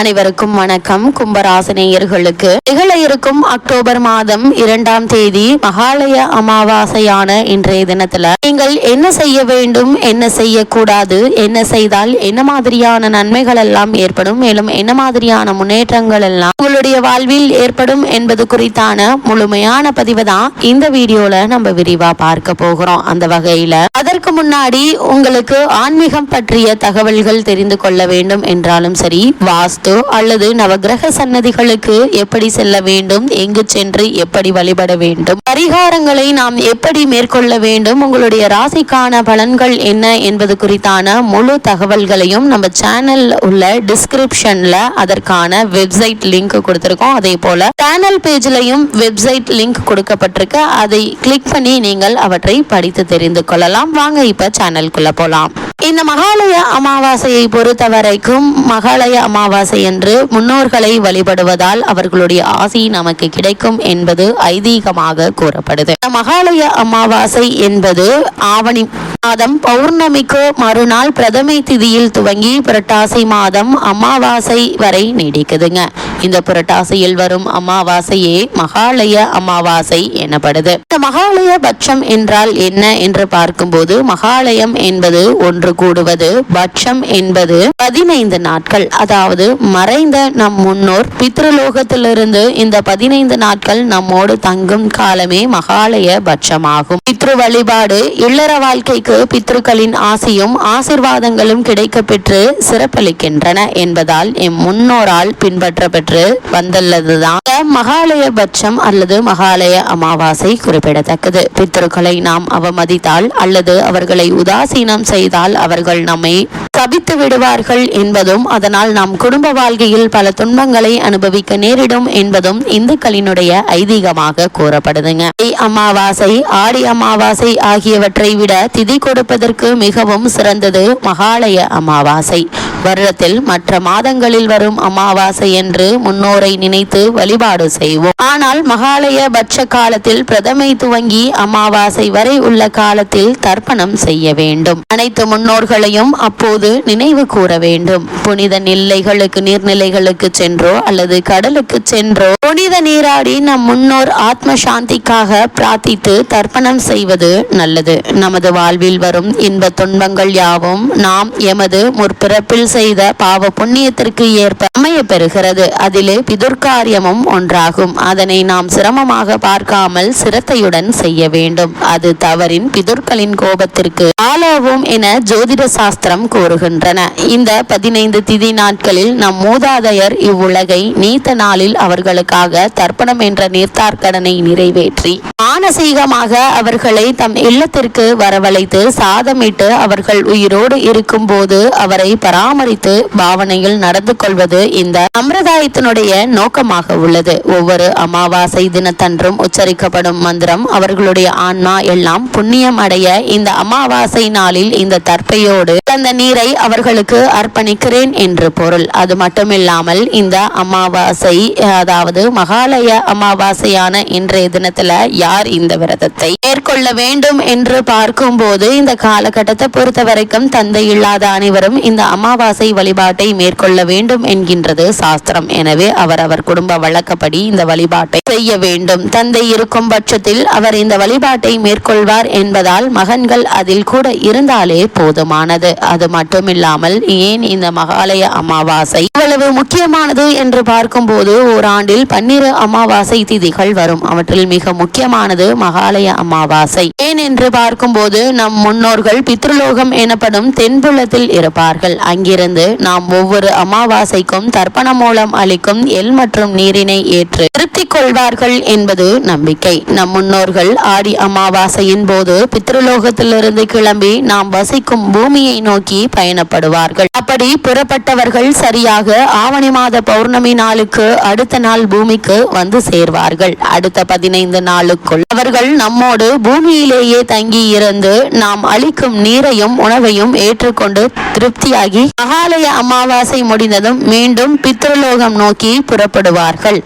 அனைவருக்கும் வணக்கம். கும்பராசினியர்களுக்கு நிகழ இருக்கும் அக்டோபர் மாதம் 2ஆம் தேதி மகாலய அமாவாசையான இன்றைய தினத்துல நீங்கள் என்ன செய்ய வேண்டும், என்ன செய்யக்கூடாது, என்ன செய்தால் என்ன மாதிரியான நன்மைகள் எல்லாம் ஏற்படும், மேலும் என்ன மாதிரியான முன்னேற்றங்கள் எல்லாம் உங்களுடைய வாழ்வில் ஏற்படும் என்பது குறித்தான முழுமையான பதிவு தான் இந்த வீடியோல நம்ம விரிவா பார்க்க போகிறோம். அந்த வகையில அதற்கு முன்னாடி உங்களுக்கு ஆன்மீகம் பற்றிய தகவல்கள் தெரிந்து கொள்ள வேண்டும் என்றாலும் சரி, வாஸ்து அல்லது நவகிரக சன்னதிகளுக்கு எப்படி செல்ல வேண்டும், எங்கு சென்று எப்படி வழிபட வேண்டும், பரிகாரங்களை நாம் எப்படி மேற்கொள்ள வேண்டும், உங்களுடைய ராசிக்கான பலன்கள் என்ன என்பது குறித்தான முழு தகவல்களையும் நம்ம சேனல் உள்ள டிஸ்கிரிப்ஷன்ல அதற்கான வெப்சைட் லிங்க் கொடுத்திருக்கோம். அதே போல சேனல் பேஜ்லயும் வெப்சைட் லிங்க் கொடுக்கப்பட்டிருக்கு. அதை கிளிக் பண்ணி நீங்கள் அவற்றை படித்து தெரிந்து கொள்ளலாம். வாங்க இப்ப சேனலுக்குள்ள போலாம். இந்த மகாலய அமாவாசையை பொறுத்த வரைக்கும் மகாலய அமாவாசை என்று முன்னோர்களை வழிபடுவதால் அவர்களுடைய ஆசி நமக்கு கிடைக்கும் என்பது ஐதீகமாக கூறப்படுது. மகாலய அமாவாசை என்பது ஆவணி மாதம் பௌர்ணமிக்கு மறுநாள் பிரதமை திதியில் துவங்கி புரட்டாசி மாதம் அமாவாசை வரை நீடிக்குதுங்க. இந்த புரட்டாசியில் வரும் அமாவாசையே மகாலய அமாவாசை எனப்படுது. இந்த மகாலய பட்சம் என்றால் என்ன என்று பார்க்கும்போது, மகாலயம் என்பது ஒன்று கூடுவது, பட்சம் என்பது 15 நாட்கள். அதாவது மறைந்த நம் முன்னோர் பித்ருலோகத்திலிருந்து இந்த 15 நாட்கள் நம்மோடு தங்கும் காலமே மகாலய பட்சமாகும். பித்ரு வழிபாடு இல்லற வாழ்க்கைக்கு பித்ருக்களின் ஆசியும் ஆசிர்வாதங்களும் கிடைக்க பெற்று சிறப்பளிக்கின்றன என்பதால் எம் முன்னோரால் பின்பற்றப்பெற்று வந்துள்ளதுதான் மகாலய பட்சம் அல்லது மகாலய அமாவாசை குறிப்பிடத்தக்கது. பித்ருக்களை நாம் அவமதித்தால் அல்லது அவர்களை உதாசீனம் செய்தால் அவர்கள் நம்மை சபித்து விடுவார்கள் என்பதும், அதனால் நாம் குடும்ப வாழ்க்கையில் பல துன்பங்களை அனுபவிக்க நேரிடும் என்பதும் இந்துக்களினுடைய ஐதீகமாக கூறப்படுதுங்க. அமாவாசை, ஆடி அமாவாசை ஆகியவற்றை விட திதி கொடுப்பதற்கு மிகவும் சிறந்தது மகாலய அமாவாசை. வருடத்தில் மற்ற மாதங்களில் வரும் அமாவாசை என்று முன்னோரை நினைத்து வழிபாடு செய்வோம். ஆனால் மகாலய பட்ச காலத்தில் பிரதமை துவங்கி அமாவாசை வரை உள்ள காலத்தில் தர்ப்பணம் செய்ய வேண்டும். அனைத்து முன்னோர்களையும் அப்போது நினைவு கூற வேண்டும். புனித நீர்நிலைகளுக்கு சென்றோ அல்லது கடலுக்கு சென்றோ புனித நீராடி நம் முன்னோர் ஆத்ம சாந்திக்காக பிரார்த்தித்து தர்ப்பணம் செய்வது நல்லது. நமது வாழ்வில் வரும் இன்ப துன்பங்கள் யாவும் நாம் எமது முற்பிறப்பில் செய்த பாவ புண்ணியத்திற்கு ஏற்ப அமைய பெறுகிறது. அதிலே பிதுர்காரியமும் ஒன்றாகும். அதனை நாம் சிரமமாக பார்க்காமல் சிரத்தையுடன் செய்ய வேண்டும். அது தவறின் பிதுர்களின் கோபத்திற்கு ஆளாவும் என ஜோதிட சாஸ்திரம் கூறுகின்றன. இந்த 15 திதி நாட்களில் நம் மூதாதையர் இவ்வுலகை நீத்த நாளில் அவர்களுக்காக தர்ப்பணம் என்ற நீர்த்தார்க்கடனை நிறைவேற்றி மானசீகமாக அவர்களை தம் இல்லத்திற்கு வரவழைத்து சாதமிட்டு அவர்கள் உயிரோடு இருக்கும் போது அவரை பராமரித்து பாவனையில் நடந்து கொள்வது இந்த சம்பிரதாயத்தினுடைய நோக்கமாக உள்ளது. ஒவ்வொரு அமாவாசை தினத்தன்றும் உச்சரிக்கப்படும் மந்திரம் அவர்களுடைய ஆன்மா எல்லாம் புண்ணியம் அடைய இந்த அமாவாசை நாளில் இந்த தர்ப்பையோடு அந்த நீரை அவர்களுக்கு அர்ப்பணிக்கிறேன் என்று பொருள். அது மட்டுமில்லாமல் இந்த அமாவாசை, அதாவது மகாலய அமாவாசையான இன்றைய தினத்துல யார் இந்த விரதத்தை மேற்கொள்ள வேண்டும் என்று பார்க்கும் போது, இந்த காலகட்டத்தை பொறுத்த வரைக்கும் தந்தை இல்லாத அனைவரும் இந்த அமாவாசை வழிபாட்டை மேற்கொள்ள வேண்டும் என்கின்றது சாஸ்திரம். எனவே அவர் குடும்ப வழக்கப்படி இந்த வழிபாட்டை செய்ய வேண்டும். தந்தை இருக்கும் பட்சத்தில் அவர் இந்த வழிபாட்டை மேற்கொள்வார் என்பதால் மகன்கள் அதில் கூட இருந்தாலே போதுமானது. அது மட்டுமில்லாமல் ஏன் இந்த மகாலய அமாவாசை இவ்வளவு முக்கியமானது என்று பார்க்கும் போது, ஓராண்டில் 12 அமாவாசை திதிகள் வரும். அவற்றில் மிக முக்கியமானது மகாலய அமாவாசை. ஏன் என்று பார்க்கும் போது, நம் முன்னோர்கள் பித்ருலோகம் எனப்படும் தென்புலத்தில் இருப்பார்கள். அங்கிருந்து நாம் ஒவ்வொரு அமாவாசைக்கும் தர்ப்பண மூலம் அளிக்கும் எள் மற்றும் நீரினை ஏற்று திருப்தி கொள்வார்கள் என்பது நம்பிக்கை. நம் முன்னோர்கள் ஆடி அமாவாசையின் போது பித்ருலோகத்திலிருந்து கிளம்பி நாம் வசிக்கும் பூமியை நோக்கி பயணப்படுவார்கள். அப்படி புறப்பட்டவர்கள் சரியாக ஆவணி மாத பௌர்ணமி நாளுக்கு அடுத்த நாள் பூமிக்கு வந்து சேர்வார்கள். அடுத்த 15 நாளுக்குள் அவர்கள் நம்மோடு பூமியிலேயே தங்கி இருந்து நாம் அளிக்கும் நீரையும் உணவையும் ஏற்றுக்கொண்டு திருப்தியாகி மகாலய அமாவாசை முடிந்ததும் மீண்டும் பித்ருலோகம் நோக்கி புறப்படுவார்கள்.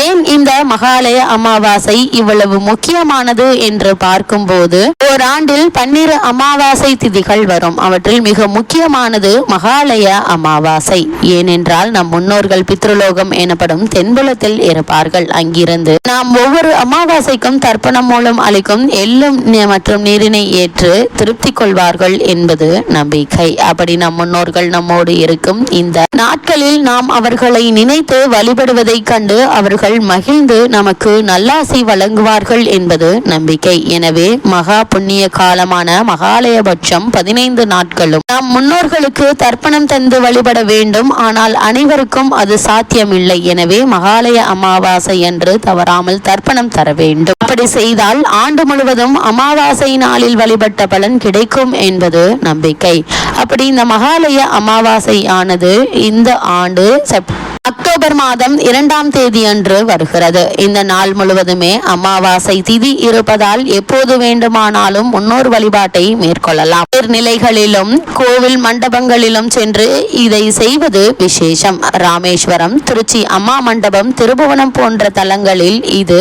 ஏன் இந்த மகாலய அமாவாசை இவ்வளவு முக்கியமானது என்று பார்க்கும்போது, ஓராண்டில் 12 அமாவாசை திதிகள் வரும். அவற்றில் மிக முக்கியமானது மகாலய அமாவாசை. ஏனென்றால் நம் முன்னோர்கள் பித்ருலோகம் எனப்படும் தென்புலத்தில் இருப்பார்கள். அங்கிருந்து நாம் ஒவ்வொரு அமாவாசைக்கும் தர்ப்பணம் மூலம் அளிக்கும் எள்ளும் மற்றும் நீரினை ஏற்று திருப்தி கொள்வார்கள் என்பது நம்பிக்கை. அப்படி நம் முன்னோர்கள் நம்மோடு இருக்கும் இந்த நாட்களில் நாம் அவர்களை நினைத்து வழிபடுவதைக் கண்டு அவர்கள் மகிழ்ந்து நமக்கு நல்லாசி வழங்குவார்கள் என்பது நம்பிக்கை. எனவே மகா புண்ணிய காலமான மகாலயபட்சம் 15 நாட்களும் நம் முன்னோர்களுக்கு தர்ப்பணம் தந்து வழிபட வேண்டும். ஆனால் அனைவருக்கும் அது சாத்தியமில்லை. எனவே மகாலய அமாவாசை என்று தவறாமல் தர்ப்பணம் தர வேண்டும். அப்படி செய்தால் ஆண்டு முழுவதும் அமாவாசை நாளில் வழிபட்ட பலன் கிடைக்கும் என்பது நம்பிக்கை. அப்படி இந்த மகாலய அமாவாசை ஆனது இந்த ஆண்டு அக்டோபர் மாதம் 2ஆம் தேதி அன்று வருகிறது. இந்த நாள் முழுவதுமே அமாவாசை திதி இருப்பதால் எப்போது வேண்டுமானாலும் முன்னோர் வழிபாட்டை மேற்கொள்ளலாம். நிலைகளிலும் கோவில் மண்டபங்களிலும் சென்று இதை செய்வது விசேஷம். ராமேஸ்வரம், திருச்சி அம்மா மண்டபம், திருபுவனம் போன்ற தலங்களில் இது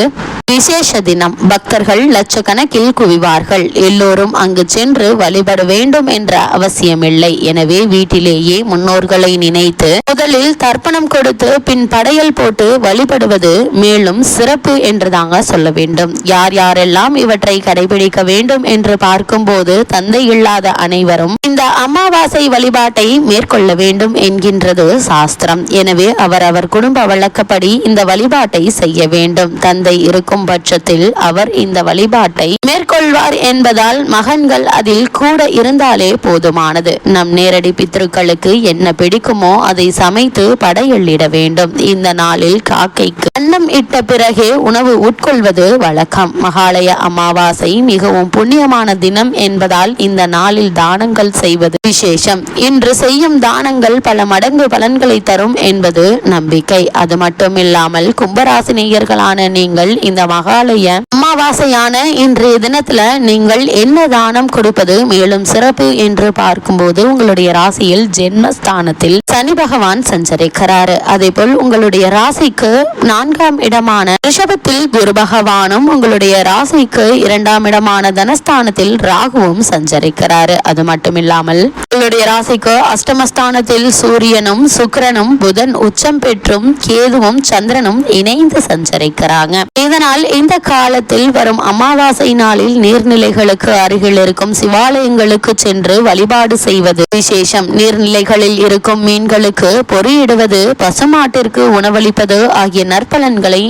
விசேஷ தினம். பக்தர்கள் லட்சக்கணக்கில் குவிவார்கள். எல்லோரும் அங்கு சென்று வழிபட வேண்டும் என்ற அவசியமில்லை. எனவே வீட்டிலேயே முன்னோர்களை நினைத்து முதலில் தர்ப்பணம் கொடுத்து பின் படையல் போட்டு வழிபடுவது மேலும் சிறப்பு என்று தாங்க சொல்ல வேண்டும். யார் யாரெல்லாம் இவற்றை கடைபிடிக்க வேண்டும் என்று பார்க்கும்போது, தந்தை இல்லாத அனைவரும் இந்த அமாவாசை வழிபாட்டை மேற்கொள்ள வேண்டும் என்கின்றது சாஸ்திரம். எனவே அவர் குடும்ப வழக்கப்படி இந்த வழிபாட்டை செய்ய வேண்டும். தந்தை இருக்கும் பட்சத்தில் அவர் இந்த வழிபாட்டை மேற்கொள்வார் என்பதால் மகன்கள் அதில் கூட இருந்தாலே போதுமானது. நம் நேரடி பித்ருக்களுக்கு என்ன பிடிக்குமோ அதை சமைத்து படையலிட வேண்டும். இந்த நாளில் காக்கைக்கு அன்னம் இட்ட பிறகே உணவு உட்கொள்வது வழக்கம். மகாலய அமாவாசை மிகவும் புண்ணியமான தினம் என்பதால் இந்த நாளில் தானங்கள் செய்வது விசேஷம். இன்று செய்யும் தானங்கள் பல மடங்கு பலன்களை தரும் என்பது நம்பிக்கை. அது மட்டுமில்லாமல் கும்பராசினியர்களான நீங்கள் இந்த மகாலய அமாவாசையான இன்றைய தினத்துல நீங்கள் என்ன தானம் கொடுப்பது மேலும் சிறப்பு என்று பார்க்கும்போது, உங்களுடைய ராசியில் ஜென்மஸ்தானத்தில் சனி பகவான் சஞ்சரிக்கிறாரு. அதே போல் உங்களுடைய ராசிக்கு 4ஆம் இடமான ரிஷபத்தில் குரு பகவானும், உங்களுடைய ராசிக்கு 2ஆம் இடமான தனஸ்தானத்தில் ராகுவும் சஞ்சரிக்கிறாரு. அது மட்டுமில்லாமல் உங்களுடைய ராசிக்கு அஷ்டமஸ்தானத்தில் சூரியனும் சுக்கிரனும் புதன் உச்சம் பெற்றும் கேதுவும் சந்திரனும் இணைந்து சஞ்சரிக்கிறாங்க. இதனால் இந்த காலத்தில் வரும் அமாவாசை நாளில் நீர்நிலைகளுக்கு அருகில் இருக்கும் சிவாலயங்களுக்கு சென்று வழிபாடு செய்வது விசேஷம். நீர்நிலைகளில் இருக்கும் மீன்களுக்கு பொறியிடுவது, பசுமாட்டிற்கு உணவளிப்பது ஆகிய நற்பலன்களை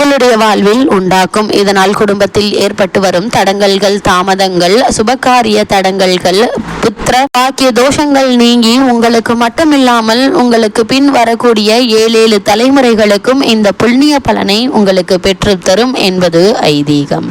உங்களுடைய வாழ்வில் உண்டாக்கும். இதனால் குடும்பத்தில் ஏற்பட்டு வரும் தடங்கல்கள், தாமதங்கள், சுபகாரிய தடங்கல்கள், புத்திர பாக்கிய தோஷங்கள் நீங்கி உங்களுக்கு மட்டுமில்லாமல் உங்களுக்கு பின் வரக்கூடிய 7 தலைமுறைகளுக்கும் இந்த புண்ணிய பலனை உங்களுக்கு பெற்று தரும் என்பது ஐதீகம்.